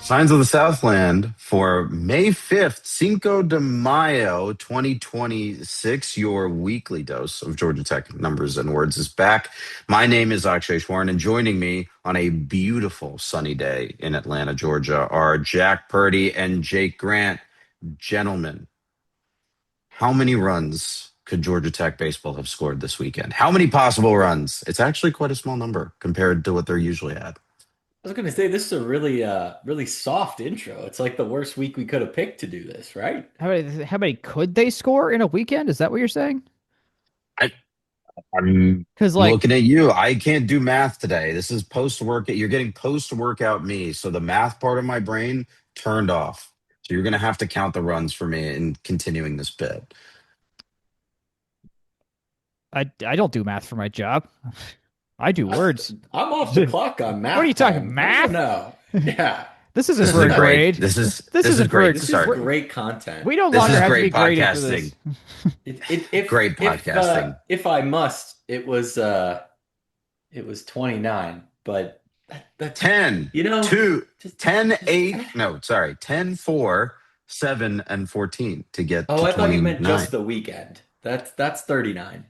Signs of the Southland for May 5th, Cinco de Mayo 2026. Your weekly dose of Georgia Tech numbers and words is back. My name is Akshay, and joining me on a beautiful sunny day in Atlanta, Georgia, are Jack Purdy and Jake Grant. Gentlemen, how many runs could Georgia Tech baseball have scored this weekend? How many possible runs? It's actually quite a small number compared to what they're usually at. I was gonna say this is a really soft intro. It's like the worst week we could have picked to do this, right? How many could they score in a weekend? Is that what you're saying? I, I'm Because like looking at you. I can't do math today. This is post workout. You're getting post workout me. So the math part of my brain turned off. So you're going to have to count the runs for me in continuing this bit. I don't do math for my job. I do I, words. I'm off the What clock on are you math talking time. I don't math? know. Yeah, This isn't This is for a a great. grade. This This is isn't for great a. this is start. great content. We no This longer is have to be great graded for this. podcasting. If Great podcasting. if I must, it was 29, but that's 10, you know 2, just 10, just 8. No, sorry. 10, 4, 7, and 14 to get oh, to I thought you meant 29. just the weekend. That's 39.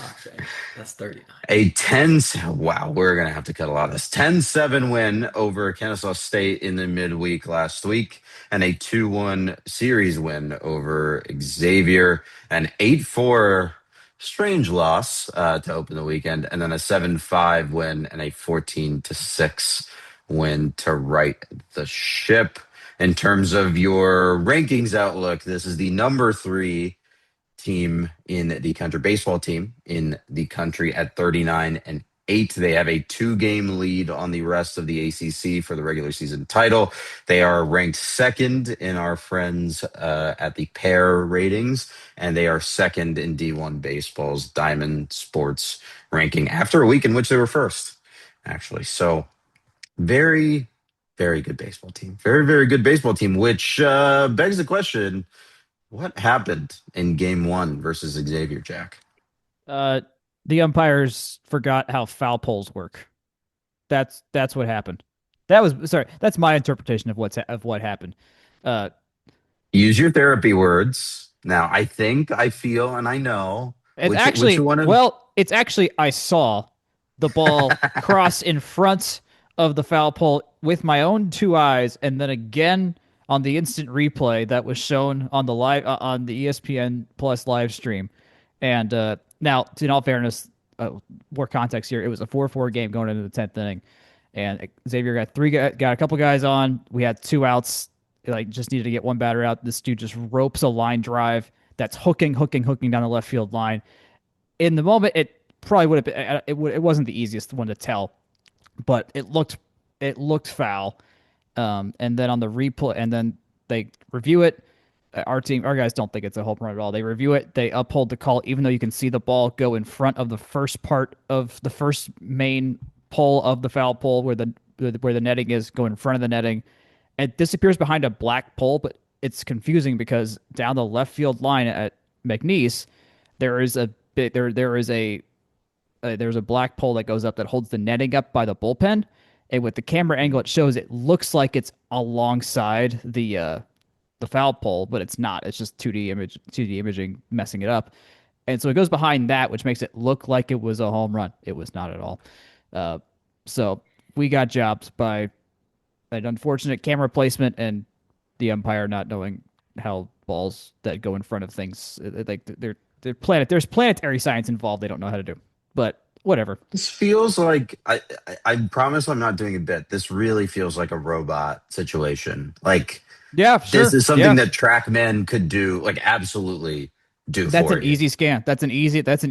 Akshay, that's 39. A 10, wow, we're going to have to cut a lot of this. 10-7 win over Kennesaw State in the midweek last week, and a 2-1 series win over Xavier, an 8-4 strange loss to open the weekend, and then a 7-5 win and a 14-6 win to right the ship. In terms of your rankings outlook, this is the number 3 team in the country, baseball team in the country at 39-8. They have a 2-game lead on the rest of the ACC for the regular season title. They are ranked second in our friends at the pair ratings, and they are second in D1 Baseball's Diamond Sports ranking after a week in which they were first, actually. So very, very good baseball team. Very, very good baseball team, which begs the question, what happened in game 1 versus Xavier, Jack? Uh, the umpires forgot how foul poles work. That's what happened. That was sorry. That's my interpretation of what happened. Uh, Use your therapy words. Now, I think, I feel, and I know it's which actually one of well, it's actually I saw the ball cross in front of the foul pole with my own two eyes, and then again on the instant replay that was shown on the live on the ESPN Plus live stream. And now, in all fairness, more context here, it was a 4-4 game going into the 10th inning, and Xavier got a couple guys on. We had two outs, like just needed to get one batter out. This dude just ropes a line drive that's hooking down the left field line. In the moment, it probably would have been. It wasn't the easiest one to tell, but it looked foul. And then on the replay, and then they review it. Our guys don't think it's a home run at all. They review it. They uphold the call, even though you can see the ball go in front of the first part of the first main pole of the foul pole, where the netting is, go in front of the netting. It disappears behind a black pole, but it's confusing because down the left field line at McNeese, there is a bit there is a there's a black pole that goes up that holds the netting up by the bullpen, and with the camera angle it shows, it looks like it's alongside the foul pole, but it's not. It's just 2D imaging messing it up. And so it goes behind that, which makes it look like it was a home run. It was not at all. Uh, so we got jobbed by an unfortunate camera placement and the umpire not knowing how balls that go in front of things, like there's planetary science involved. They don't know how to do, but whatever. this feels like I promise I'm not doing a bit. This really feels like a robot situation. Like Yeah, this sure. is something Yeah, that TrackMan could do, like absolutely do that's for an you. easy scan.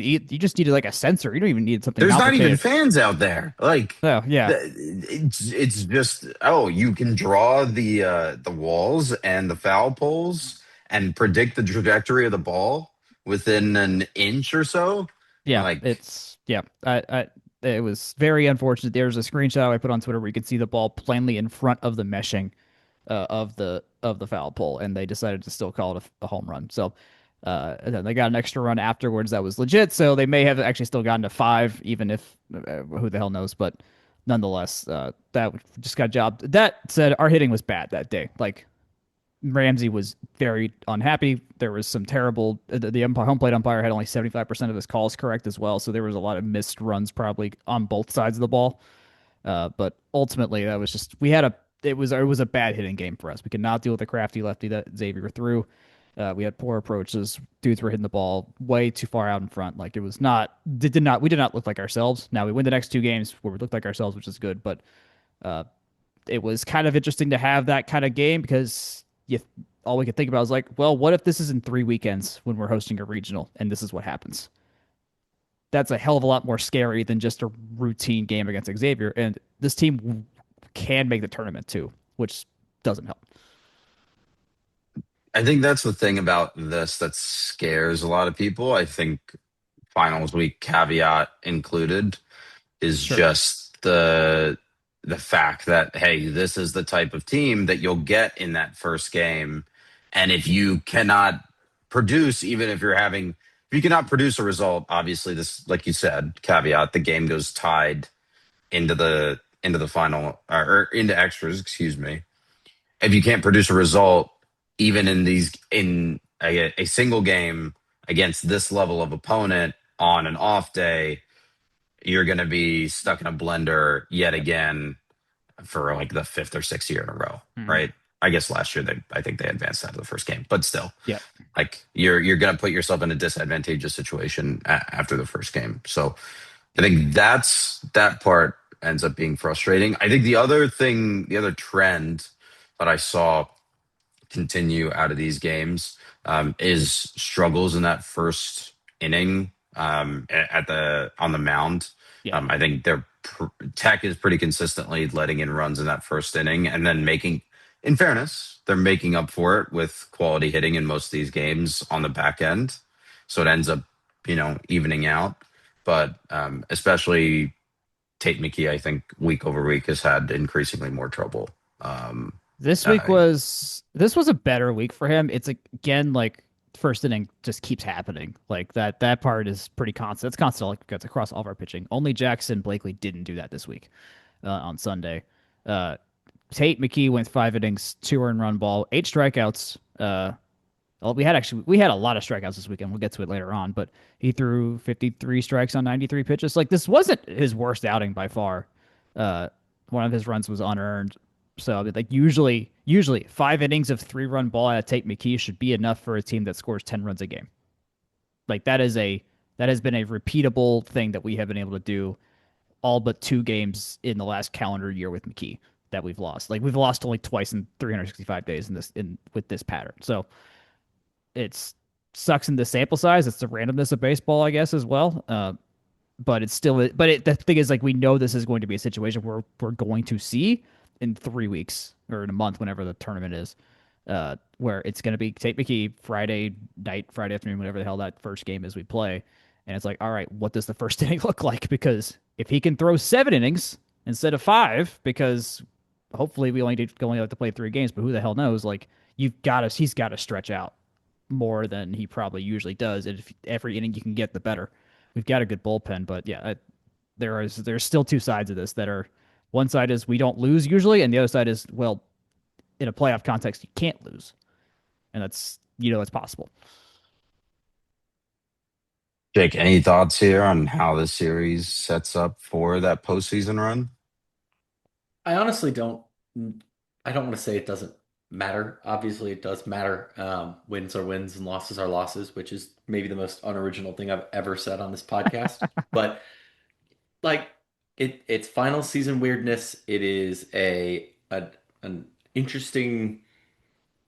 You just needed like a sensor. You don't even need something There's not even complicated. fans out there. Like Oh yeah. it's just, oh, you can draw the walls and the foul poles and predict the trajectory of the ball within an inch or so. Yeah, Like it's yeah. It was very unfortunate. There's a screenshot I put on Twitter where you could see the ball plainly in front of the meshing of the foul pole, and they decided to still call it a home run. So, and then they got an extra run afterwards that was legit. So they may have actually still gotten to five, even if who the hell knows. But nonetheless, that just got jobbed. That said, our hitting was bad that day. Like Ramsey was very unhappy. There was some terrible. The umpire, home plate umpire had only 75% of his calls correct as well, so there was a lot of missed runs probably on both sides of the ball. But ultimately, that was just we had a it was a bad hitting game for us. We could not deal with the crafty lefty that Xavier threw. We had poor approaches. Dudes were hitting the ball way too far out in front. Like it was not. It did not. We did not look like ourselves. Now we win the next two games where we looked like ourselves, which is good. But uh, it was kind of interesting to have that kind of game because all we could think about was like, well, what if this is in 3 weekends when we're hosting a regional and this is what happens? That's a hell of a lot more scary than just a routine game against Xavier. And this team can make the tournament too, which doesn't help. I think that's the thing about this that scares a lot of people. I think finals week caveat included is Sure. just the fact that hey, this is the type of team that you'll get in that first game, and if you cannot produce, even if you're having, if you cannot produce a result, obviously this, like you said, caveat, the game goes tied into the final or into extras, excuse me. If you can't produce a result, even in these in a single game against this level of opponent on an off day, you're going to be stuck in a blender yet Yep. again for like the fifth or sixth year in a row, Mm-hmm. right? I guess last year I think they advanced out of the first game, but still, Yep. like you're going to put yourself in a disadvantageous situation after the first game. So I think that part ends up being frustrating. I think the other thing, the other trend that I saw continue out of these games is struggles in that first inning at the on the mound. Yeah. I think Tech is pretty consistently letting in runs in that first inning, and then making, in fairness, they're making up for it with quality hitting in most of these games on the back end. So it ends up, evening out. But especially Tate McKee, I think week over week has had increasingly more trouble. Um, uh, This was a better week for him. It's again like first inning just keeps happening. Like that part is pretty constant. It's constant like it's across all of our pitching. Only Jackson Blakely didn't do that this week on Sunday. Uh, Tate McKee went 5 innings, 2 earned run ball, 8 strikeouts. Well, we had a lot of strikeouts this weekend. We'll get to it later on, but he threw 53 strikes on 93 pitches. Like this wasn't his worst outing by far. One of his runs was unearned. So I mean, like usually 5 innings of 3 run ball out of Tate McKee should be enough for a team that scores 10 runs a game. Like that has been a repeatable thing that we have been able to do all but 2 games in the last calendar year with McKee that we've lost. Like we've lost only twice in 365 days in this in with this pattern. So it's sucks in the sample size. It's the randomness of baseball, I guess, as well. But it's still, the thing is, like, we know this is going to be a situation where we're going to see in 3 weeks or in a month, whenever the tournament is, where it's going to be Tate McKee Friday night, Friday afternoon, whatever the hell that first game is we play. And it's like, all right, what does the first inning look like? Because if he can throw 7 innings instead of 5, because hopefully we only have to play 3 games, but who the hell knows? Like, he's got to stretch out more than he probably usually does. And if every inning you can get, the better. We've got a good bullpen, but yeah, there's still two sides of this that are one side is we don't lose usually, and the other side is well, in a playoff context you can't lose, and that's it's possible. Jake, any thoughts here on how this series sets up for that postseason run? I honestly don't. I don't want to say it doesn't matter. Obviously, it does matter. Wins are wins and losses are losses, which is maybe the most unoriginal thing I've ever said on this podcast. But like, it's final season weirdness. It is an interesting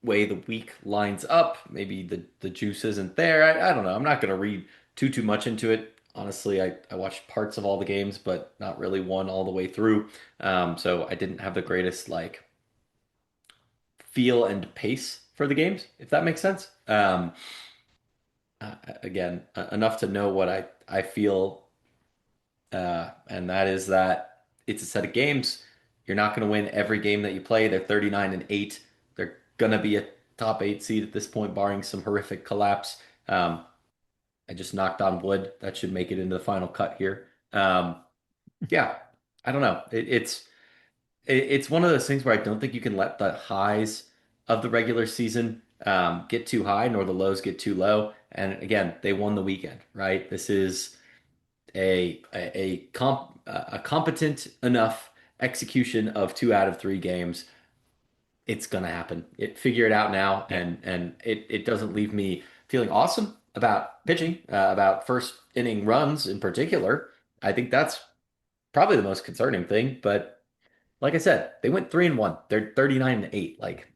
way the week lines up. Maybe the juice isn't there. I don't know. I'm not going to read too much into it. Honestly, I watched parts of all the games, but not really one all the way through. So I didn't have the greatest like feel and pace for the games, if that makes sense. Again, enough to know what I feel, and that is that it's a set of games. You're not going to win every game that you play. They're 39-8. They're going to be a top 8 seed at this point, barring some horrific collapse. I just knocked on wood. That should make it into the final cut here. Yeah, I don't know. It's one of those things where I don't think you can let the highs of the regular season get too high, nor the lows get too low. And again, they won the weekend, right? This is a competent enough execution of 2 out of 3 games. It's gonna happen. Figure it out now, Yeah. and it doesn't leave me feeling awesome about pitching, about first inning runs in particular. I think that's probably the most concerning thing. But like I said, they went 3-1. They're 39-8. Like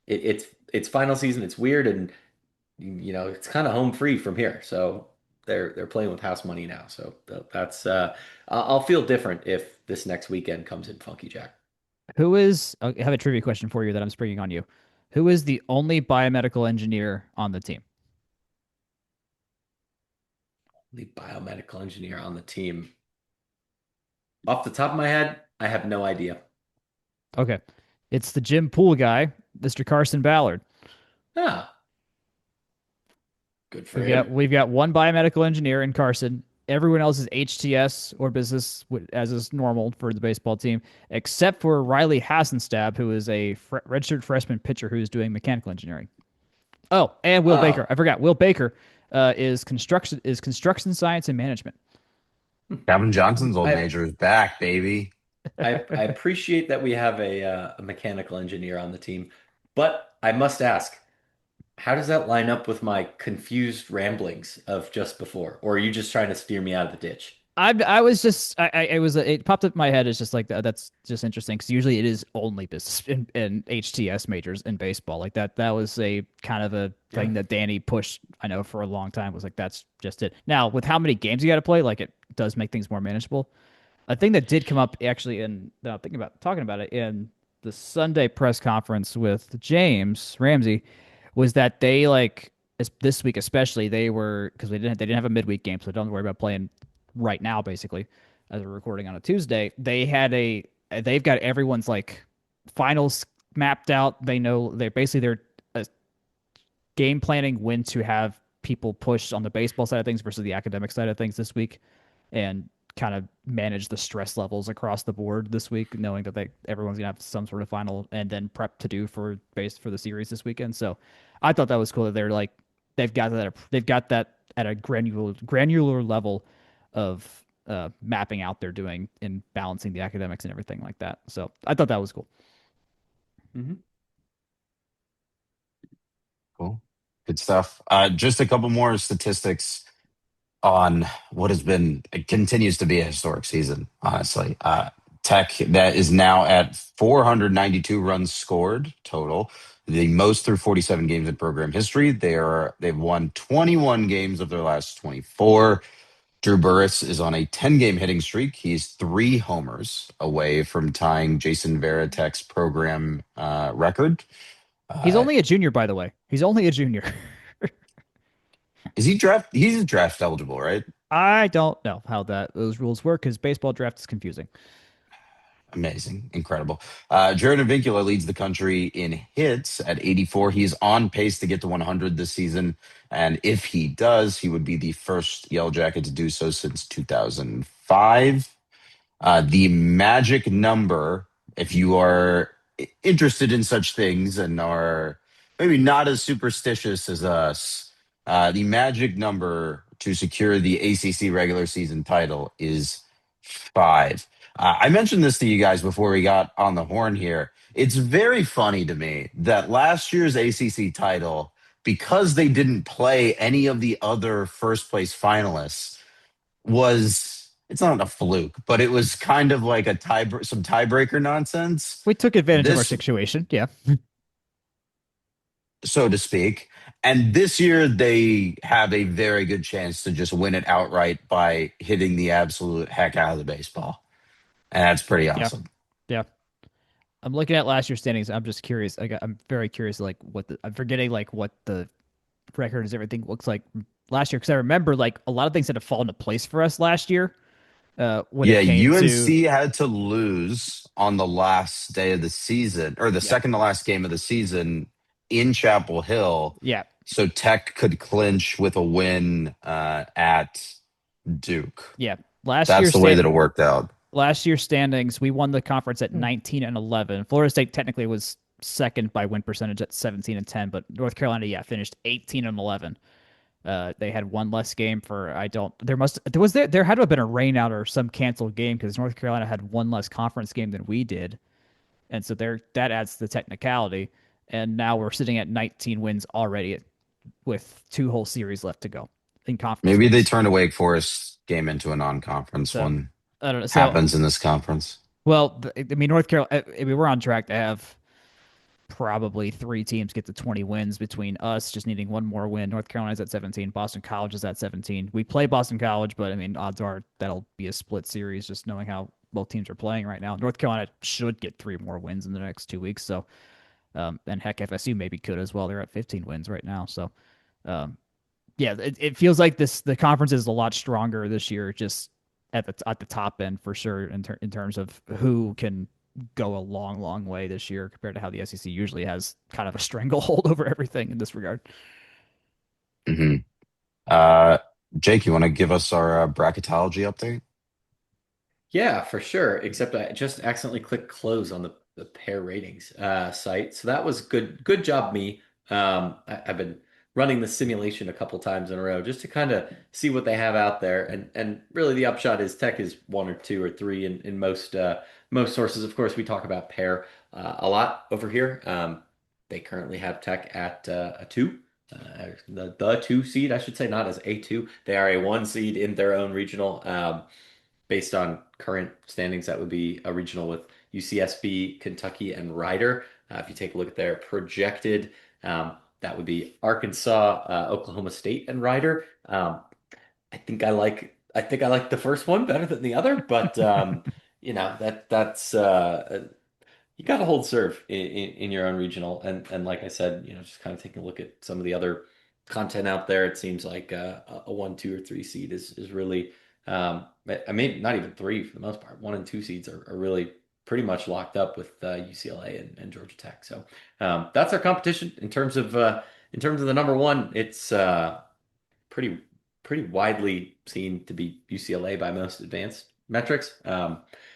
it's final season. It's weird, and it's kind of home free from here. So they're playing with house money now. So that's I'll feel different if this next weekend comes in funky Jack. I have a trivia question for you that I'm springing on you. Who is the only biomedical engineer on the team? The biomedical engineer on the team. Off the top of my head, I have no idea. Okay. It's the gym pool guy, Mr. Carson Ballard. Ah, good for We've got him. we've got one biomedical engineer in Carson. Everyone else is HTS or business, as is normal for the baseball team, except for Riley Hassenstab, who is a redshirt freshman pitcher who is doing mechanical engineering. Oh, and Will Baker. Oh, I forgot. Will Baker is construction science and management. Calvin Johnson's old I major is back, baby. I appreciate that we have a mechanical engineer on the team, but I must ask, how does that line up with my confused ramblings of just before? Or are you just trying to steer me out of the ditch? I was just I was it popped up in my head. It's just like that's just interesting because usually it is only business and HTS majors in baseball. Like that was a kind of a Yeah. thing that Danny pushed. I know for a long time was like that's just it. Now with how many games you got to play, like it does make things more manageable. A thing that did come up actually in now thinking about talking about it in the Sunday press conference with James Ramsey was that they like this week especially they were because they didn't have a midweek game, so don't worry about playing right now basically as we're recording on a Tuesday. They've got everyone's like finals mapped out. They know they're game planning when to have people push on the baseball side of things versus the academic side of things this week and kind of manage the stress levels across the board this week, knowing that everyone's gonna have some sort of final and then prep to do for the series this weekend. So I thought that was cool that they've got that at a granular level of mapping out they're doing and balancing the academics and everything like that. So I thought that was cool. Hmm. Cool. Good stuff. Just a couple more statistics on what has been, it continues to be a historic season, honestly. Tech that is now at 492 runs scored total, the most through 47 games in program history. They've won 21 games of their last 24. Drew Burris is on a 10-game hitting streak. He's 3 homers away from tying Jason Varitek's program record. He's Uh, only a junior, by the way. He's only a junior. is he draft? He's draft eligible, right? I don't know how those rules work because baseball draft is confusing. Amazing. Incredible. Jared Vincula leads the country in hits at 84. He's on pace to get to 100 this season. And if he does, he would be the first Yellow Jacket to do so since 2005. The magic number, if you are interested in such things and are maybe not as superstitious as us, the magic number to secure the ACC regular season title is 5. I mentioned this to you guys before we got on the horn here. It's very funny to me that last year's ACC title, because they didn't play any of the other first place finalists, was it's not a fluke, but it was kind of like some tiebreaker nonsense. We took advantage of our This, situation. Yeah. so to speak. And this year they have a very good chance to just win it outright by hitting the absolute heck out of the baseball. And that's pretty Yeah. awesome. Yeah. I'm looking at last year's standings. I'm just curious. I'm very curious, like I'm forgetting like what the record is. Everything looks like last year because I remember like a lot of things that have fallen into place for us last year. When Yeah, it came to UNC had to lose on the last day of the season or the yeah, second to last game of the season in Chapel Hill. yeah, So Tech could clinch with a win at Duke. yeah. Last That's year's the way stand that it worked out. last year's standings, we won the conference at 19 and 11. Florida State technically was second by win percentage at 17 and 10, but North Carolina, yeah, finished 18 and 11. They had one less game for I don't there had to have been a rain out or some canceled game because North Carolina had one less conference game than we did, and so there that adds to the technicality. And now we're sitting at 19 wins already with two whole series left to go in conference Maybe they wins. turned a Wake Forest game into a non-conference So one. I don't know. Happens So in this conference. well, I mean North Carolina. I mean we're on track to have probably three teams get to 20 wins between us, just needing one more win. North Carolina's at 17. Boston College is at 17. We play Boston College, but I mean, odds are that'll be a split series, just knowing how both teams are playing right now. North Carolina should get three more wins in the next 2 weeks. So, and heck, FSU maybe could as well. They're at 15 wins right now. So, um, yeah, it feels like the conference is a lot stronger this year, just at the top end for sure in terms of who can go a long, long way this year compared to how the SEC usually has kind of a stranglehold over everything in this regard. hmm Uh, Jake, you want to give us our bracketology update? Yeah, for sure. Except I just accidentally clicked close on the pair ratings site. So that was good job me. I've been running the simulation a couple times in a row just to kind of see what they have out there. And really the upshot is Tech is one or two or three in most sources. Of course, we talk about pair a lot over here. They currently have Tech at a two. The two seed, I should say, not as a two. They are a one seed in their own regional. Based on current standings, that would be a regional with UCSB, Kentucky, and Rider. If you take a look at their projected, that would be Arkansas, Oklahoma State, and Rider. I think I like the first one better than the other, but that's you got to hold serve in your own regional. And like I said, just kind of taking a look at some of the other content out there, it seems like a one, two, or three seed is really, I mean, not even three for the most part. One and two seeds are really pretty much locked up with UCLA and Georgia Tech. So that's our competition in terms of the number one. It's pretty pretty widely seen to be UCLA by most advanced metrics.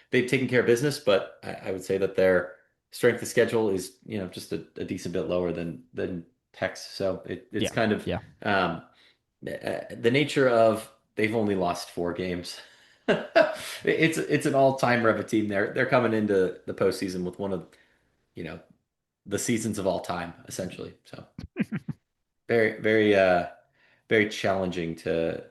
They've taken care of business, but I would say that their strength of schedule is just a decent bit lower than Tech's. So it's Yeah, kind of yeah, the nature of they've only lost 4 games. It's an all-time Reva team. They're coming into the postseason with one of you know the seasons of all time, essentially. So very very challenging to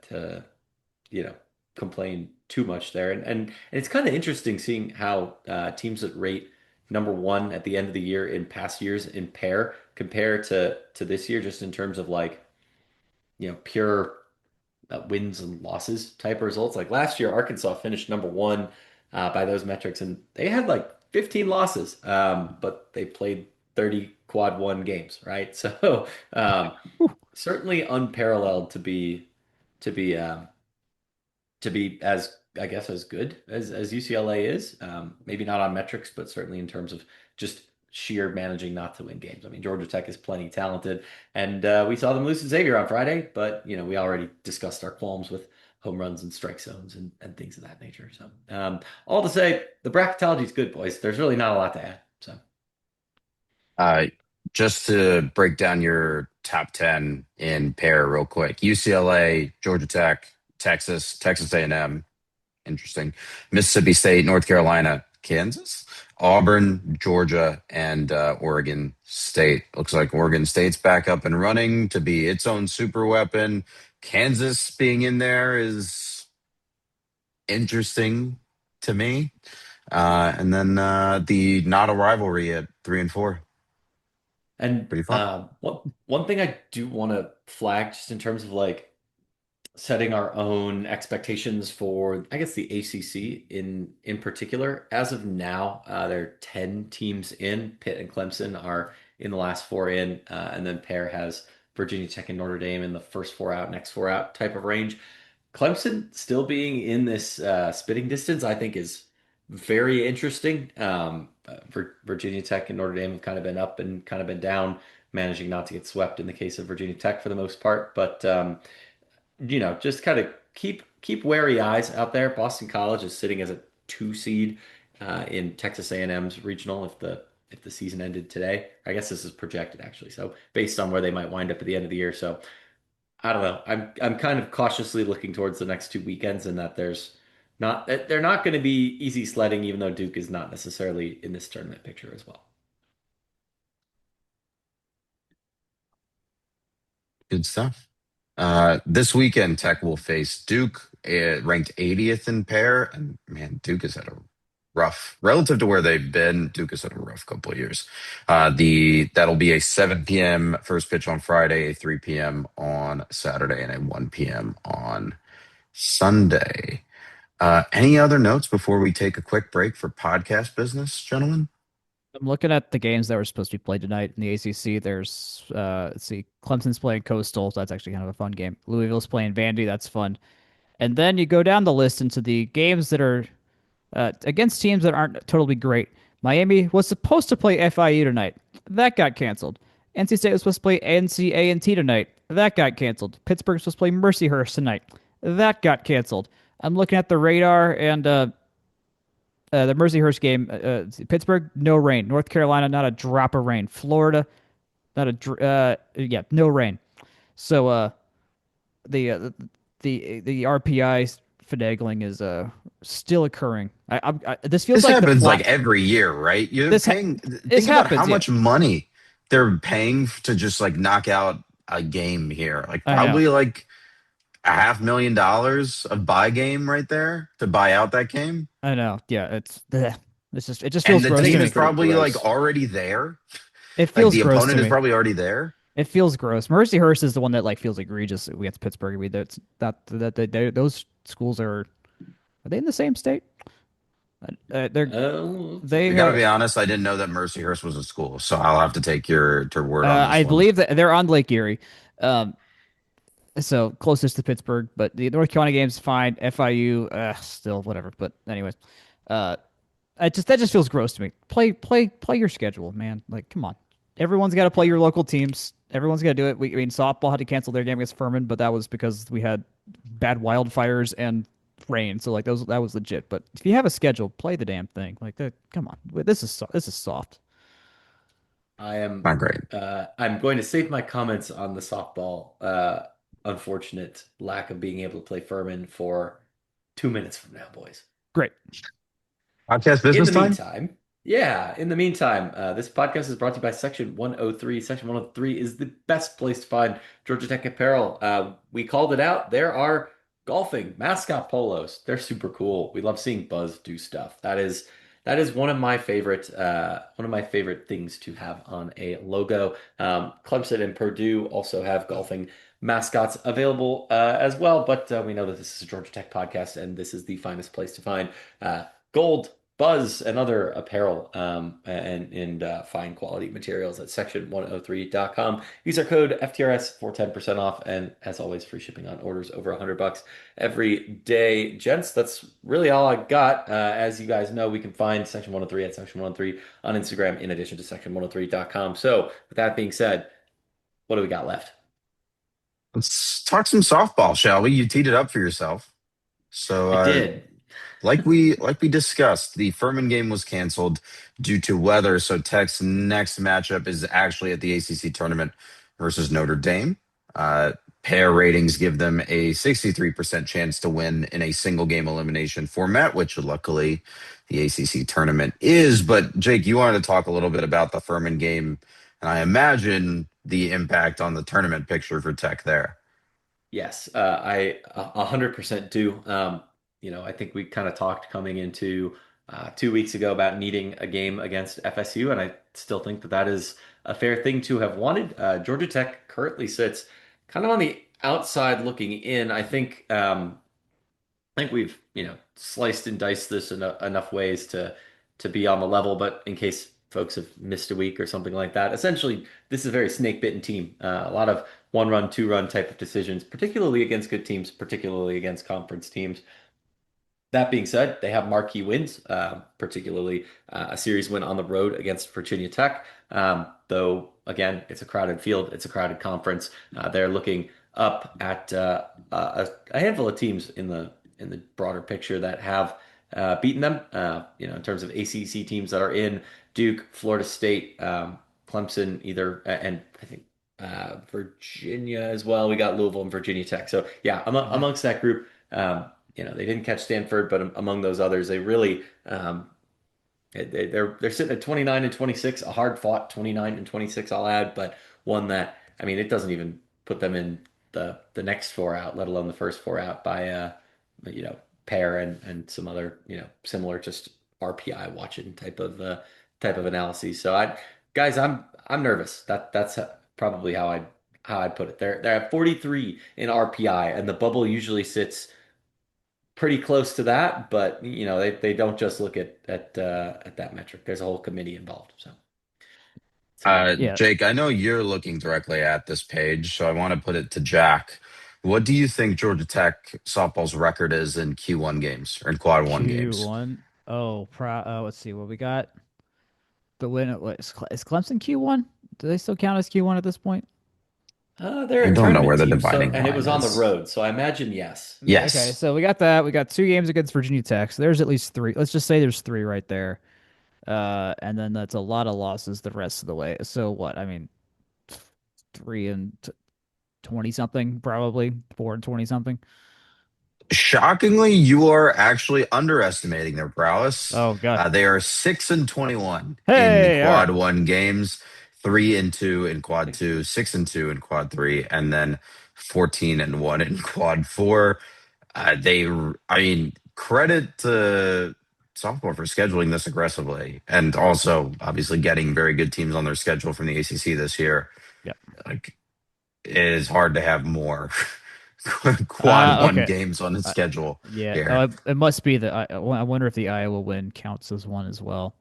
you know complain too much there. And it's kind of interesting seeing how teams that rate number one at the end of the year in past years in pair compare to this year, just in terms of like pure wins and losses type of results. Like last year, Arkansas finished number one by those metrics, and they had like 15 losses, but they played 30 quad one games, right? So certainly unparalleled to be as I guess as good as UCLA is. Maybe not on metrics, but certainly in terms of just sheer managing not to win games. I mean, Georgia Tech is plenty talented, and we saw them lose to Xavier on Friday. But we already discussed our qualms with home runs and strike zones and things of that nature. So all to say, the bracketology is good, boys. There's really not a lot to add. So Uh, just to break down your top 10 in pair real quick. UCLA, Georgia Tech, Texas, Texas A&M, interesting. Mississippi State, North Carolina, Kansas, Auburn, Georgia, and Oregon State. Looks like Oregon State's back up and running to be its own super weapon. Kansas being in there is interesting to me. And then the not a rivalry at 3 and 4. and Pretty fun. one thing I do want to flag just in terms of like setting our own expectations for, I guess, the ACC in particular. As of now, there are 10 teams in. Pitt and Clemson are in the last four in, and then Pair has Virginia Tech and Notre Dame in the first four out, next four out type of range. Clemson still being in this spitting distance, I think, is very interesting. Virginia Tech and Notre Dame have kind of been up and kind of been down, managing not to get swept in the case of Virginia Tech for the most part, but just kind of keep wary eyes out there. Boston College is sitting as a 2 seed in Texas A&M's regional if the season ended today. I guess this is projected actually. So based on where they might wind up at the end of the year. So I don't know. I'm kind of cautiously looking towards the next 2 weekends and that they're not going to be easy sledding, even though Duke is not necessarily in this tournament picture as well. Good stuff. This weekend, Tech will face Duke, ranked 80th in pair, and man, Duke has had a rough relative to where they've been. Duke has had a rough couple of years. The That'll be a 7 p.m. first pitch on Friday, a 3 p.m. on Saturday, and a 1 p.m. on Sunday. Any other notes before we take a quick break for podcast business, gentlemen? I'm looking at the games that were supposed to be played tonight in the ACC. There's, let's see, Clemson's playing Coastal, so that's actually kind of a fun game. Louisville's playing Vandy, that's fun. And then you go down the list into the games that are against teams that aren't totally great. Miami was supposed to play FIU tonight. That got canceled. NC State was supposed to play NCA&T tonight. That got canceled. Pittsburgh was supposed to play Mercyhurst tonight. That got canceled. I'm looking at the radar and the Mercyhurst game. Pittsburgh, no rain. North Carolina, not a drop of rain. Florida, not yeah, no rain. So the uh, the RPI finagling is still occurring. This feels This like the happens like flat. every year, right? You're This ha- paying. this Think about how happens. Yeah, much money they're paying to just like knock out a game here. Like I know. probably like $500,000 of buy game right there to buy out that game. I know. Yeah, it just And feels the I gross think to team it's is me. pretty probably like gross. already there. It Like feels the gross opponent to is me. probably already there. It feels gross. Mercyhurst is the one that like feels egregious against Pittsburgh. I mean, that's those schools are they in the same state? They I gotta be honest, I didn't know that Mercyhurst was a school, so I'll have to take your word on I this one. believe that they're on Lake Erie. Um, so closest to Pittsburgh, but the North Carolina game's fine. FIU, still whatever. But anyways, uh, that just feels gross to me. Play your schedule, man. Like, come on. Everyone's got to play your local teams. Everyone's got to do it. I mean, softball had to cancel their game against Furman, but that was because we had bad wildfires and rain. So like that was legit. But if you have a schedule, play the damn thing. Like, come on. This is soft. I am Not great. I'm going to save my comments on the softball unfortunate lack of being able to play Furman for 2 minutes from now, boys. Great. Podcast In business the time. meantime, yeah, in the meantime, this podcast is brought to you by Section 103. Section 103 is the best place to find Georgia Tech apparel. We called it out. There are golfing mascot polos. They're super cool. We love seeing Buzz do stuff. That is one of my favorite things to have on a logo. Clemson and Purdue also have golfing mascots available as well, but we know that this is a Georgia Tech podcast, and this is the finest place to find gold, Buzz, and other apparel and fine quality materials at section103.com. Use our code FTRS for 10% off, and as always, free shipping on orders over $100 every day. Gents, that's really all I got. As you guys know, we can find Section 103 at Section 103 on Instagram, in addition to section103.com. So, with that being said, what do we got left? Let's talk some softball, shall we? You teed it up for yourself. So, I did. like we discussed, the Furman game was canceled due to weather. So Tech's next matchup is actually at the ACC tournament versus Notre Dame. Uh, Pair ratings give them a 63% chance to win in a single game elimination format, which luckily the ACC tournament is. But Jake, you wanted to talk a little bit about the Furman game, and I imagine the impact on the tournament picture for Tech there. Yes, I 100% do. I think we kind of talked coming into 2 weeks ago about needing a game against FSU, and I still think that that is a fair thing to have wanted. Georgia Tech currently sits kind of on the outside looking in. I think we've sliced and diced this in enough ways to be on the level. But in case folks have missed a week or something like that, essentially this is a very snake bitten team. A lot of 1 run, 2 run type of decisions, particularly against good teams, particularly against conference teams. That being said, they have marquee wins, particularly a series win on the road against Virginia Tech. Though, again, it's a crowded field, it's a crowded conference. They're looking up at a handful of teams in the broader picture that have beaten them. In terms of ACC teams that are in Duke, Florida State, Clemson, either, and I think Virginia as well. We got Louisville and Virginia Tech. So yeah, Mhm. amongst that group, they didn't catch Stanford, but among those others, they really they're sitting at 29 and 26, a hard fought 29 and 26, I'll add, but one that I mean, it doesn't even put them in the next four out, let alone the first four out by you know pair and some other similar just RPI watching type of analysis. So I guys, I'm nervous. That's probably how I'd put it. They're at 43 in RPI, and the bubble usually sits pretty close to that, but they don't just look at that metric. There's a whole committee involved. So Yeah, Jake, I know you're looking directly at this page, so I want to put it to Jack. What do you think Georgia Tech softball's record is in Q1 games or in quad one games? Q1. Let's see what we got. The win. Is Clemson Q1? Do they still count as Q1 at this point? they're I a don't know tournament where the team, so dividing and it line was on the is. road, so I imagine yes. Okay, Yes. so we got that. We got 2 games against Virginia Tech. So there's at least three. Let's just say there's three right there. And then that's a lot of losses the rest of the way. So what? I mean, 3 and 20 something, probably 4 and 20 something. Shockingly, you are actually underestimating their prowess. Oh God. They are 6-21 in Hey, all right. quad one games, 3-2 in quad Like, two, 6-2 in quad three, and then 14-1 in quad four. I mean, credit to softball for scheduling this aggressively, and also obviously getting very good teams on their schedule from the ACC this year. Yep. Like, it is hard to have more quad one Okay. games on its Uh, schedule yeah. here. It must be I wonder if the Iowa win counts as one as well.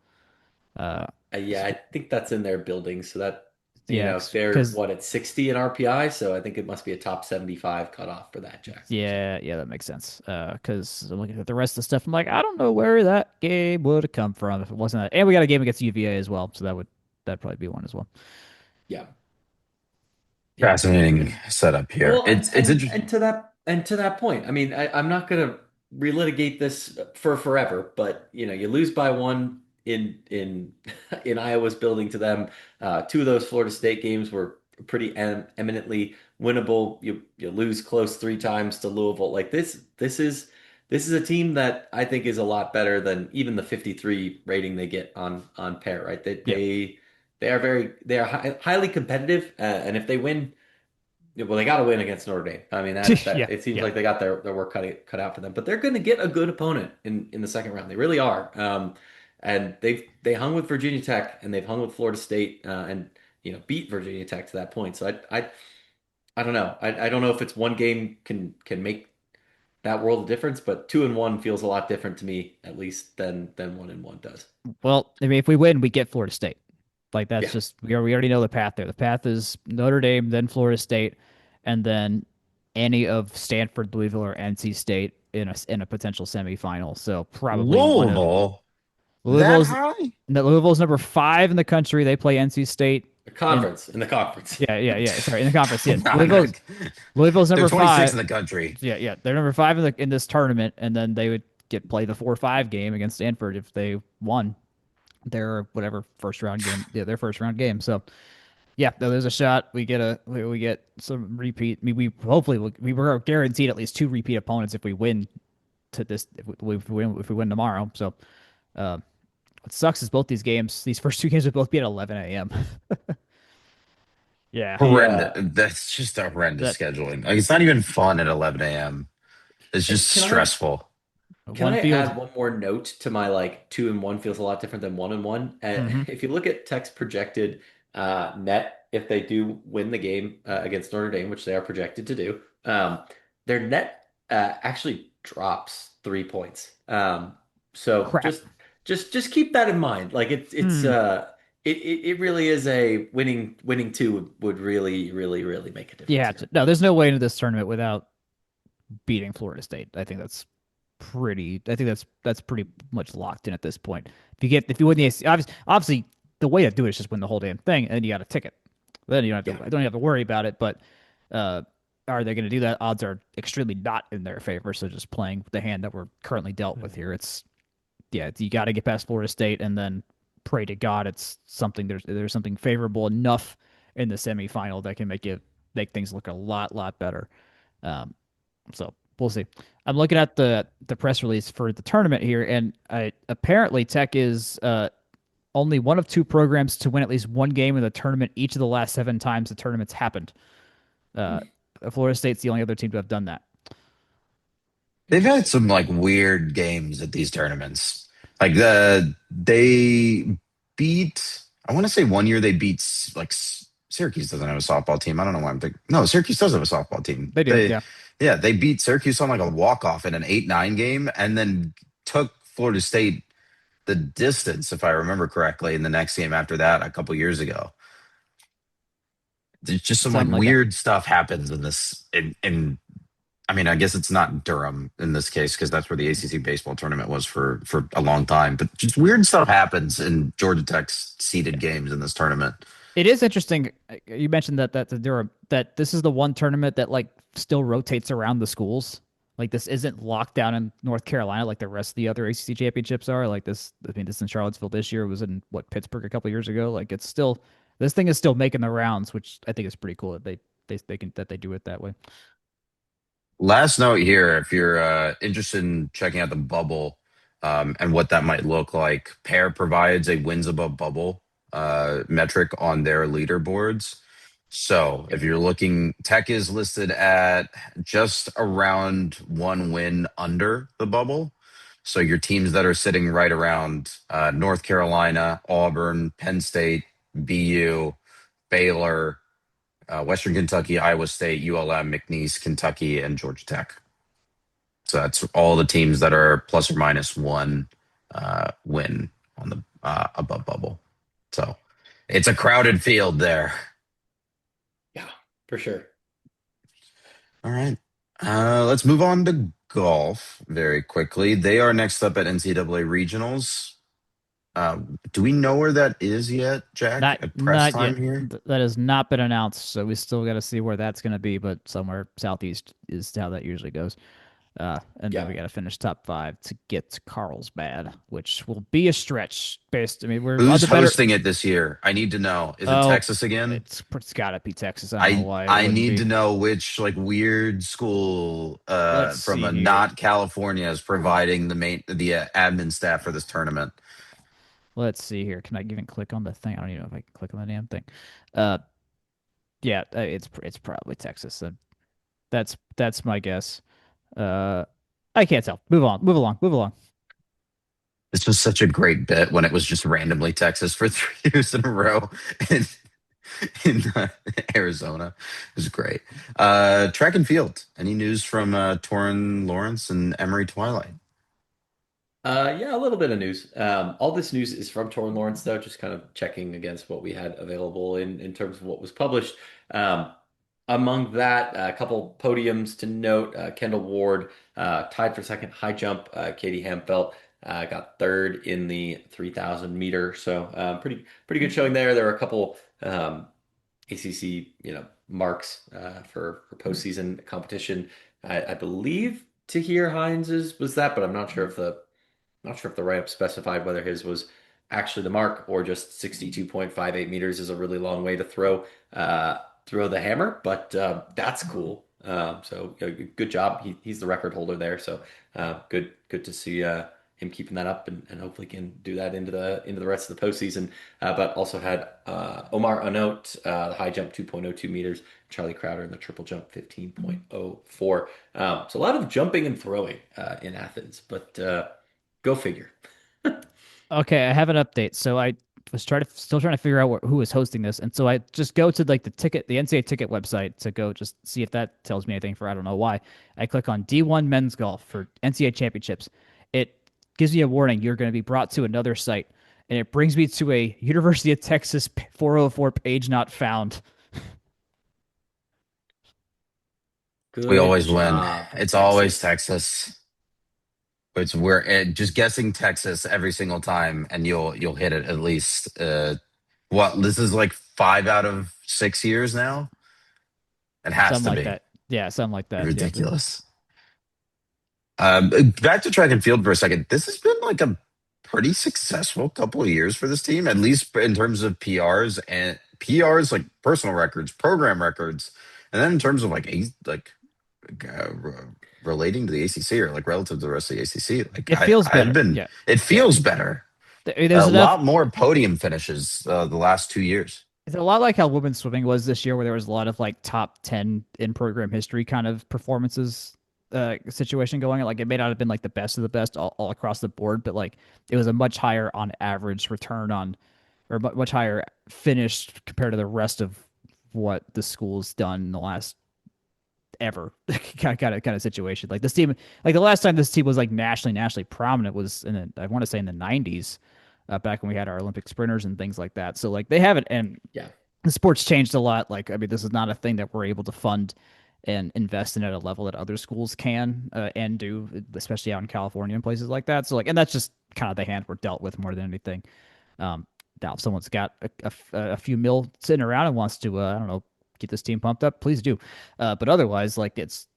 Uh, yeah, I think that's in their building. So that yeah, they're because what at 60 in RPI, so I think it must be a top 75 cutoff for that, Jack. So yeah, that makes sense. Because I'm looking at the rest of the stuff, I'm like, I don't know where that game would have come from if it wasn't that. And we got a game against UVA as well, so that'd probably be one as well. yeah, yeah, Fascinating and setup here. well, It's interesting. and to that point, I mean, I'm not gonna relitigate this for forever, but you lose by one in in Iowa's building to them. Two of those Florida State games were pretty eminently winnable. You lose close three times to Louisville. Like this is a team that I think is a lot better than even the 53 rating they get on pair. Right? Yeah. They are highly competitive, and if they win. Yeah, well, they got to win against Notre Dame. I mean, that Yeah, it seems yeah. like they got their work cut out for them, but they're going to get a good opponent in the second round. They really are. And they hung with Virginia Tech and they've hung with Florida State and beat Virginia Tech to that point. So I don't know. I don't know if it's one game can make that world of difference, but 2-1 feels a lot different to me, at least than 1-1 does. Well, I mean, if we win, we get Florida State. Like that's Yeah, just we already know the path there. The path is Notre Dame, then Florida State, and then any of Stanford, Louisville, or NC State in a potential semifinal. So probably one of Louisville that Louisville's high? Louisville's number 5 in the country. They play NC State the in conference in the conference. yeah. Sorry, in the conference. Yeah, No, no. Louisville's They're number 26 five. in the country. Yeah. They're number 5 in this tournament, and then they would get play the 4-5 game against Stanford if they won their whatever first round game. Yeah, their first round game. So yeah, there's a shot. We get some repeat. I mean, we were guaranteed at least 2 repeat opponents if we win to this if we win tomorrow. So what sucks is both these first 2 games would both be at 11 a.m. Yeah, The Horrendous. That's just a horrendous that scheduling. Like, it's not even fun at 11 a.m. It's just can I stressful. Can one I field. add one more note to my like 2-1 feels a lot different than 1-1? Hmm. If you look at Tech's projected net, if they do win the game against Notre Dame, which they are projected to do, their net actually drops 3 points. So Crap. just keep that in mind. Like Hmm. it really is a winning two would really really really make a difference Yeah. here. No, there's no way into this tournament without beating Florida State. I think that's pretty much locked in at this point. If you win the AC, obviously the way to do it is just win the whole damn thing, and then you got a ticket. Then you Yeah. don't have to worry about it. But uh, are they going to do that? Odds are extremely not in their favor. So just playing the hand that we're currently dealt with here, it's yeah, you got to get past Florida State and then pray to God it's something there's something favorable enough in the semifinal that can make things look a lot better. Um, so we'll see. I'm looking at the press release for the tournament here, and apparently Tech is only one of two programs to win at least one game in the tournament each of the last 7 times the tournament's happened. Uh, Florida State's the only other team to have done that. They've had some like weird games at these tournaments. Like they beat. I want to say one year they beat Syracuse doesn't have a softball team. I don't know why I'm thinking. No, Syracuse does have a softball team. They do, yeah. Yeah, they beat Syracuse on like a walk off in an 8-9 game, and then took Florida State the distance, if I remember correctly, in the next game after that a couple years ago. There's just some like Something like that. weird stuff happens in this in I mean, I guess it's not Durham in this case because that's where the ACC baseball tournament was for a long time. But just weird stuff happens in Georgia Tech's seeded games in this tournament. It is interesting. You mentioned that that this is the one tournament that like still rotates around the schools. Like this isn't locked down in North Carolina like the rest of the other ACC championships are. Like this, I mean, this in Charlottesville this year, it was in what Pittsburgh a couple years ago. Like it's still this thing is still making the rounds, which I think is pretty cool that they can that they do it that way. Last note here, if you're interested in checking out the bubble and what that might look like, Pair provides a wins above bubble metric on their leaderboards. So if you're looking, Tech is listed at just around one win under the bubble. So your teams that are sitting right around North Carolina, Auburn, Penn State, BU, Baylor, Western Kentucky, Iowa State, ULM, McNeese, Kentucky, and Georgia Tech. So that's all the teams that are plus or minus one win on the above bubble. So it's a crowded field there. Yeah, for sure. All right. Let's move on to golf very quickly. They are next up at NCAA regionals. Do we know where that is yet, Jack? At press Not yet. time here? That has not been announced, so we still got to see where that's going to be. But somewhere southeast is how that usually goes. And then Yeah. we got to finish top 5 to get to Carlsbad, which will be a stretch. Based, I mean, we're on Who's the better. hosting it this year? I need to know. Is it Oh, Texas again? it's got to be Texas. I don't know I why it I wouldn't need be. to know which like weird school Let's from see a here. not California is providing the admin staff for this tournament. Let's see here. Can I even click on the thing? I don't even know if I can click on the damn thing. Uh, yeah, it's probably Texas. And that's my guess. Uh, I can't tell. Move on. Move along. Move along. This was such a great bit when it was just randomly Texas for 3 years in a row in in Arizona. It was great. Track and field. Any news from Torrin Lawrence and Emery Twilight? Yeah, a little bit of news. All this news is from Torrin Lawrence, though, just kind of checking against what we had available in terms of what was published. Um, Among that, a couple podiums to note. Kendall Ward tied for second high jump. Katie Hamfelt got third in the 3,000 meter. So pretty good showing there. There were a couple ACC marks for postseason competition. I believe Tahir Hines's was that, but I'm not sure if the write-up specified whether his was actually the mark or just 62.58 meters is a really long way to throw the hammer, but that's cool. So good job. He's the record holder there. So good to see him keeping that up and hopefully can do that into the rest of the postseason. But also had Omar Anot, the high jump 2.02 meters, Charlie Crowder in the triple jump 15.04. So a lot of jumping and throwing in Athens, but go figure. Okay, I have an update. So I was still trying to figure out who was hosting this, and so I just go to like the NCAA ticket website to go just see if that tells me anything. For I don't know why. I click on D1 men's golf for NCAA championships. It gives me a warning. You're going to be brought to another site, and it brings me to a University of Texas 404 page not found. We Good always win. job, It's always Texas. Texas. Just guessing Texas every single time, and you'll hit it at least. What this is like 5 out of 6 years now. It has Something to like be that. Yeah, something like that. Yeah. ridiculous. Back to track and field for a second. This has been like a pretty successful couple of years for this team, at least in terms of PRs, like personal records, program records, and then in terms of like relating to the ACC or like relative to the rest of the ACC. Like It feels I've better. been, Yeah. it Yeah. feels better. There's A enough. lot more podium finishes the last 2 years. It's a lot like how women's swimming was this year, where there was a lot of like top 10 in program history kind of performances situation going on. Like it may not have been like the best of the best all across the board, but like it was a much higher on average return on, or much higher finished compared to the rest of what the school's done in the last ever kind of situation. Like this team, like the last time this team was like nationally prominent was in I want to say in the 90s, back when we had our Olympic sprinters and things like that. So like they have it, and Yeah. the sport's changed a lot. Like I mean, this is not a thing that we're able to fund and invest in at a level that other schools can and do, especially out in California and places like that. So like, and that's just kind of the hand we're dealt with more than anything. Now, if someone's got a few mil sitting around and wants to, I don't know, get this team pumped up, please do. But otherwise, like it's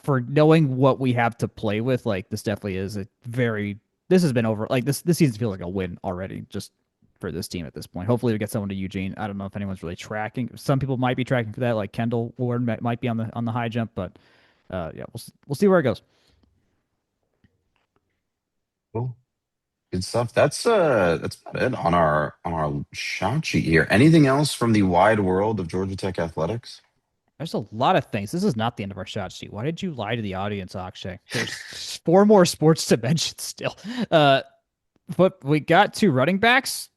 for knowing what we have to play with. Like this definitely is a very. This has been over. Like this season feels like a win already, just for this team at this point. Hopefully, we get someone to Eugene. I don't know if anyone's really tracking. Some people might be tracking for that, like Kendall Ward might be on the high jump, but yeah, we'll see where it goes. Cool. Good stuff. That's about it on our shot sheet here. Anything else from the wide world of Georgia Tech athletics? There's a lot of things. This is not the end of our shot sheet. Why did you lie to the audience, Akshay? There's four more sports to mention still. Uh, but we got two running backs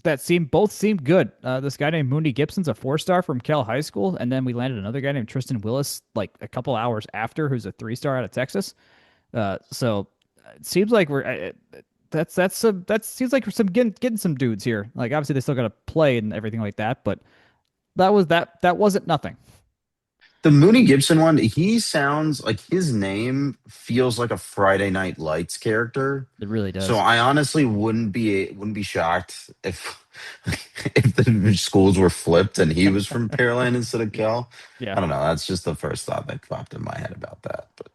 that both seem good. This guy named Mooney Gibson's a 4-star from Cal High School, and then we landed another guy named Tristan Willis like a couple hours after, who's a 3-star out of Texas. So it seems like that seems like we're getting some dudes here. Like obviously they still got to play and everything like that, but that wasn't nothing. The Mooney Gibson one, he sounds like his name feels like a Friday Night Lights character. It really So does. I honestly wouldn't be shocked if if the schools were flipped and he was from Pearland instead of Cal. Yeah. I don't know. That's just the first thought that popped in my head about that. But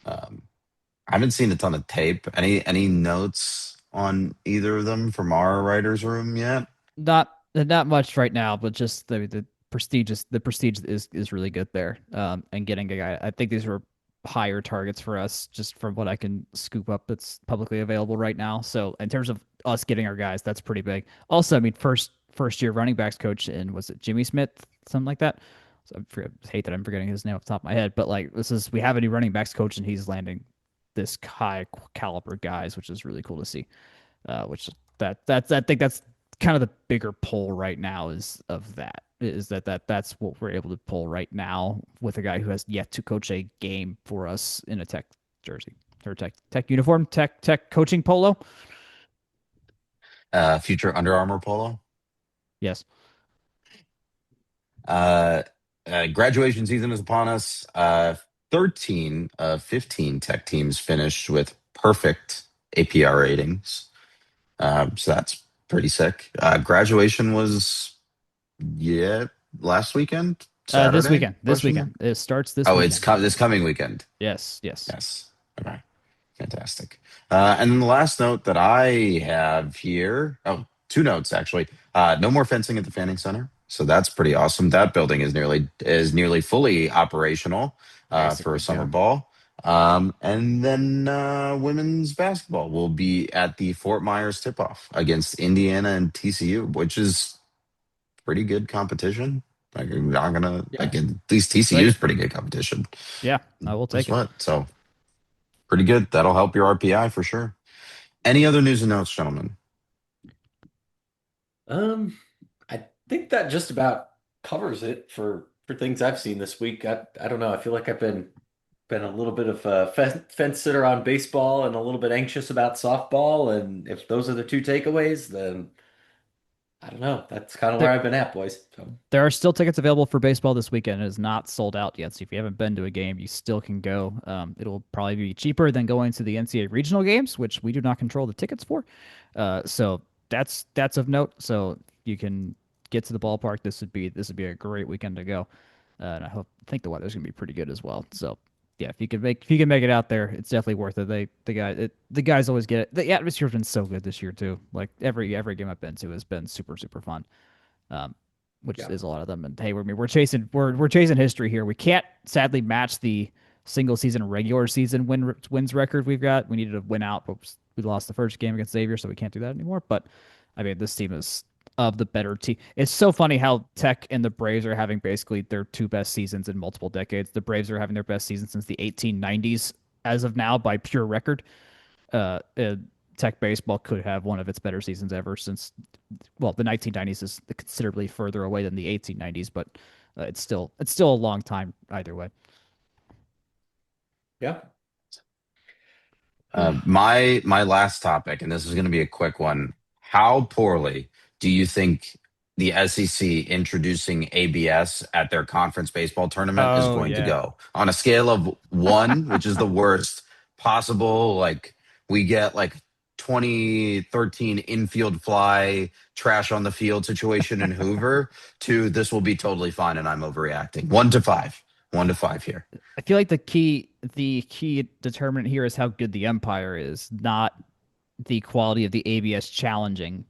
I haven't seen a ton of tape. Any notes on either of them from our writers' room yet? Not much right now, but just the prestige is really good there. And getting a guy, I think these were higher targets for us just from what I can scoop up that's publicly available right now. So in terms of us getting our guys, that's pretty big. Also, I mean, first year running backs coach, and was it Jimmy Smith, something like that? So I hate that I'm forgetting his name off the top of my head, but like we have a new running backs coach, and he's landing this high caliber guys, which is really cool to see. Which that's I think that's kind of the bigger pull right now that's what we're able to pull right now with a guy who has yet to coach a game for us in a Tech jersey or Tech uniform, Tech coaching polo. Future Under Armour polo. Yes. Uh, Graduation season is upon us. 13 of 15 tech teams finished with perfect APR ratings. So that's pretty sick. Graduation was, yeah, last weekend, This Saturday? weekend. This Question mark? weekend. It starts this Oh, it's weekend. this coming weekend. Yes. Yes. Yes. Okay. Fantastic. And then the last note that I have here, oh, two notes actually. No more fencing at the Fanning Center, so that's pretty awesome. That building is nearly fully operational for Basically, summer yeah. ball. And then women's basketball will be at the Fort Myers tip-off against Indiana and TCU, which is pretty good competition. Like, I'm not gonna Yeah. like at least TCU Take is it. pretty good competition. Yeah, I will Guess take it. what? So pretty good. That'll help your RPI for sure. Any other news and notes, gentlemen? I think that just about covers it for things I've seen this week. I don't know. I feel like I've been a little bit of a fence sitter on baseball and a little bit anxious about softball. And if those are the two takeaways, then I don't know. That's kind of where There, I've been at, boys. So there are still tickets available for baseball this weekend. It is not sold out yet. So if you haven't been to a game, you still can go. It'll probably be cheaper than going to the NCAA regional games, which we do not control the tickets for. So that's of note. So you can get to the ballpark. This would be a great weekend to go. And think the weather's gonna be pretty good as well. So yeah, if you can make it out there, it's definitely worth it. The guys always get it. The atmosphere's been so good this year too. Like every game I've been to has been super super fun. Um, which Yeah. is a lot of them. And hey, we're chasing history here. We can't sadly match the single season regular season wins record we've got. We needed to win out, but we lost the first game against Xavier, so we can't do that anymore. But I mean, this team is of the better team. It's so funny how Tech and the Braves are having basically their two best seasons in multiple decades. The Braves are having their best season since the 1890s as of now by pure record. Uh, uh, Tech baseball could have one of its better seasons ever since, well, the 1990s is considerably further away than the 1890s, but it's still a long time either way. Yeah. My last topic, and this is going to be a quick one. How poorly do you think the SEC introducing ABS at their conference baseball tournament is Oh going to yeah, go? On a scale of one, which is the worst possible, like we get like 2013 infield fly, trash on the field situation in Hoover, to this will be totally fine and I'm overreacting. 1 to 5. 1 to 5 here. I feel like the key determinant here is how good the Empire is, not the quality of the ABS challenging.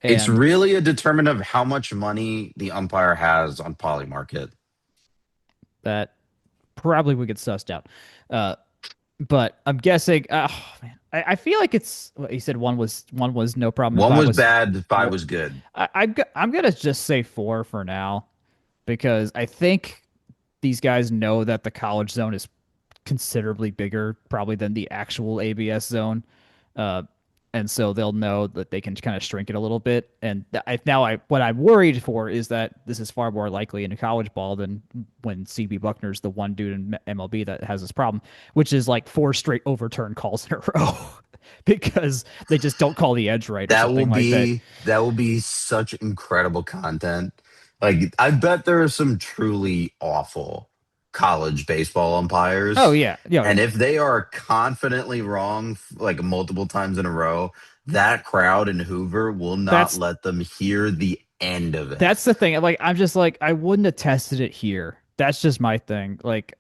It's And really a determinant of how much money the umpire has on Polymarket. that probably would get sussed out. Uh, but I'm guessing. Oh man, I feel like it's. What you said one was no problem, and One five was was. bad, five Well, was good. I'm gonna just say four for now because I think these guys know that the college zone is considerably bigger probably than the actual ABS zone. Uh, and so they'll know that they can kind of shrink it a little bit. And what I'm worried for is that this is far more likely in college ball than when CB Buckner's the one dude in MLB that has this problem, which is like four straight overturn calls in a row because they just don't call the edge right or something like that. That will be such incredible content. Like I bet there are some truly awful college baseball Oh umpires. yeah, yeah, And yeah. if they are confidently wrong like multiple times in a row, that crowd in Hoover will not That's let them hear the end of it. That's the thing. Like, I'm just like, I wouldn't have tested it here. That's just my thing. Like,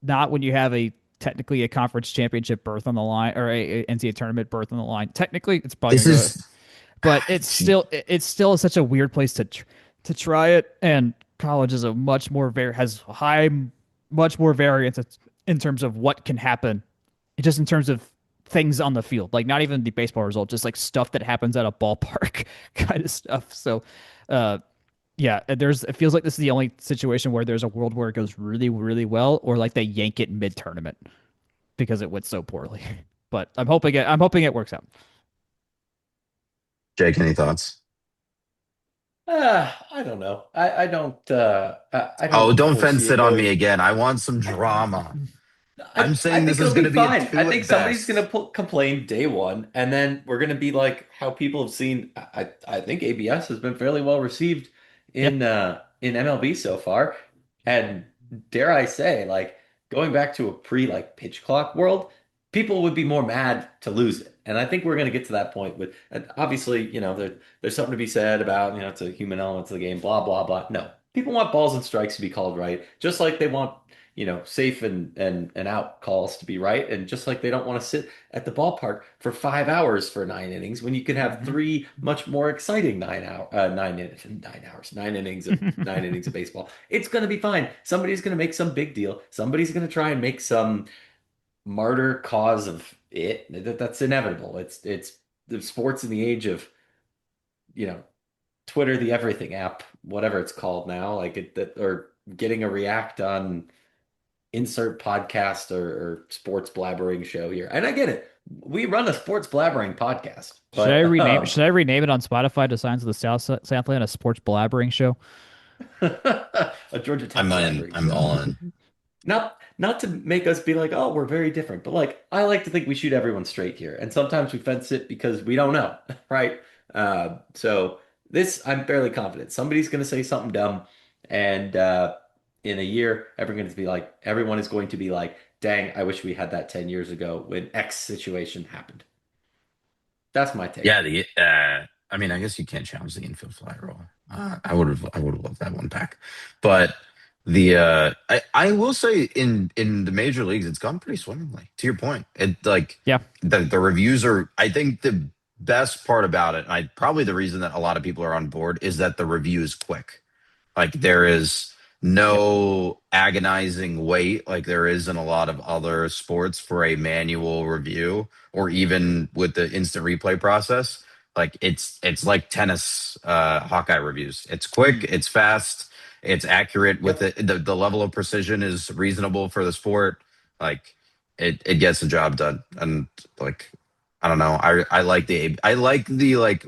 not when you have a technically a conference championship berth on the line or a NCAA tournament berth on the line. Technically, it's probably This gonna go, is but it's still such a weird place to try it. And college is a much more has high, much more variance in terms of what can happen, just in terms of things on the field, like not even the baseball result, just like stuff that happens at a ballpark kind of stuff. So, uh, yeah, it feels like this is the only situation where there's a world where it goes really, really well, or like they yank it mid tournament because it went so poorly. But I'm hoping it works out. Jake, any thoughts? I don't know. I Oh, don't don't fence foresee it it on me going. again. I want some drama. I'm I saying this think is it'll going be to be a fine. I two think at somebody's gonna best. complain day one, and then we're gonna be like how people have seen. I think ABS has been fairly well received Yeah, in MLB so far, and dare I say, like going back to a pre like pitch clock world, people would be more mad to lose it. And I think we're gonna get to that point with, and obviously, there's something to be said about, it's a human element to the game, blah blah blah. No, people want balls and strikes to be called right, just like they want safe and out calls to be right. And just like they don't want to sit at the ballpark for 5 hours for 9 innings when you can have three much more exciting 9 innings of 9 innings of baseball. It's going to be fine. Somebody's going to make some big deal. Somebody's going to try and make some martyr cause of it. That's inevitable. It's the sports in the age of, you know, Twitter, the everything app, whatever it's called now, like or getting a react on insert podcast or sports blabbering show here. And I get it. We run a sports blabbering podcast, but should I rename it on Spotify to Signs of the Southland, a sports blabbering show? a Georgia Tech I'm in. blabbering I'm show. all in. Not to make us be like, oh, we're very different, but like I like to think we shoot everyone straight here. And sometimes we fence it because we don't know, right? So this I'm fairly confident. Somebody's gonna say something dumb, and in a year, everyone is going to be like, dang, I wish we had that 10 years ago when X situation happened. That's my take. Yeah, I mean, I guess you can't challenge the infield fly rule. I would have loved that one back, but I will say in the major leagues, it's gone pretty swimmingly. To your point, it like Yeah. the reviews are. I think the best part about it, and probably the reason that a lot of people are on board is that the review is quick. Like there is Yep. no agonizing wait like there is in a lot of other sports for a manual review or even with the instant replay process. Like it's like tennis Hawkeye reviews. It's quick, Mm. it's fast, it's accurate with Yep. it. The level of precision is reasonable for the sport. Like it gets the job done. And like I don't know. I like the like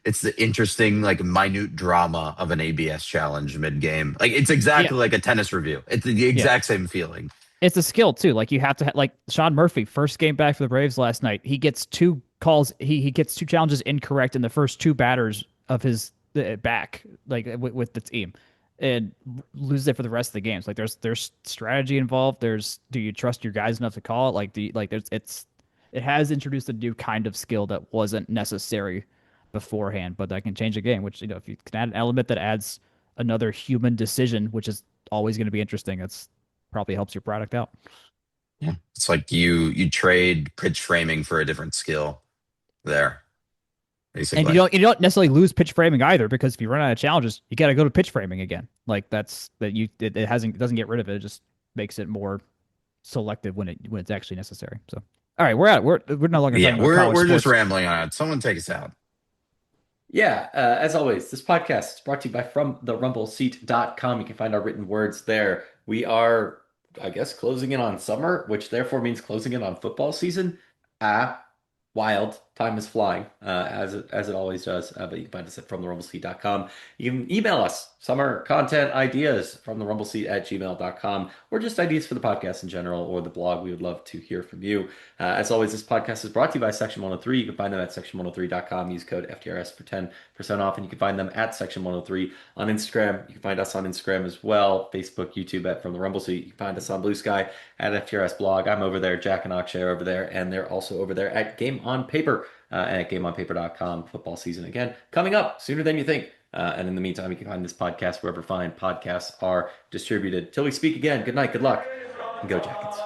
it's the interesting, like minute drama of an ABS challenge mid game. Like it's Yeah. exactly like a tennis review. It's the Yeah. exact same feeling. It's a skill too. Like you have to like Sean Murphy, first game back for the Braves last night. He gets two calls. He gets two challenges incorrect in the first two batters of his back, like with the team, and loses it for the rest of the games. Like there's strategy involved. There's do you trust your guys enough to call it? Like there's it has introduced a new kind of skill that wasn't necessary beforehand, but that can change a game. Which if you can add an element that adds another human decision, which is always going to be interesting. That's probably helps your product out. Yeah. It's like you trade pitch framing for a different skill there, And basically. you don't necessarily lose pitch framing either because if you run out of challenges, you got to go to pitch framing again. Like that's that you it hasn't it doesn't get rid of it. It just makes it more selective when it's actually necessary. So all right, we're no longer Yeah, talking about college we're just sports. rambling on it. Someone take us out. Yeah, as always, this podcast is brought to you by FromTheRumbleSeat.com. You can find our written words there. We are, I guess, closing in on summer, which therefore means closing in on football season. Ah, wild. Time is flying, as it always does. But you can find us at FromTheRumbleSeat.com. You can email us summer content ideas from the rumbleseat at gmail.com, or just ideas for the podcast in general or the blog. We would love to hear from you. As always, this podcast is brought to you by Section 103. You can find them at section103.com. Use code FTRS for 10% off, and you can find them at Section 103 on Instagram. You can find us on Instagram as well, Facebook, YouTube at From the Rumble Seat. You can find us on Blue Sky at FTRS Blog. I'm over there. Jack and Akshay are over there, and they're also over there at Game on Paper at gameonpaper.com. Football season again coming up sooner than you think. And in the meantime, you can find this podcast wherever fine podcasts are distributed. Till we speak again, good night, good luck, and go Jackets.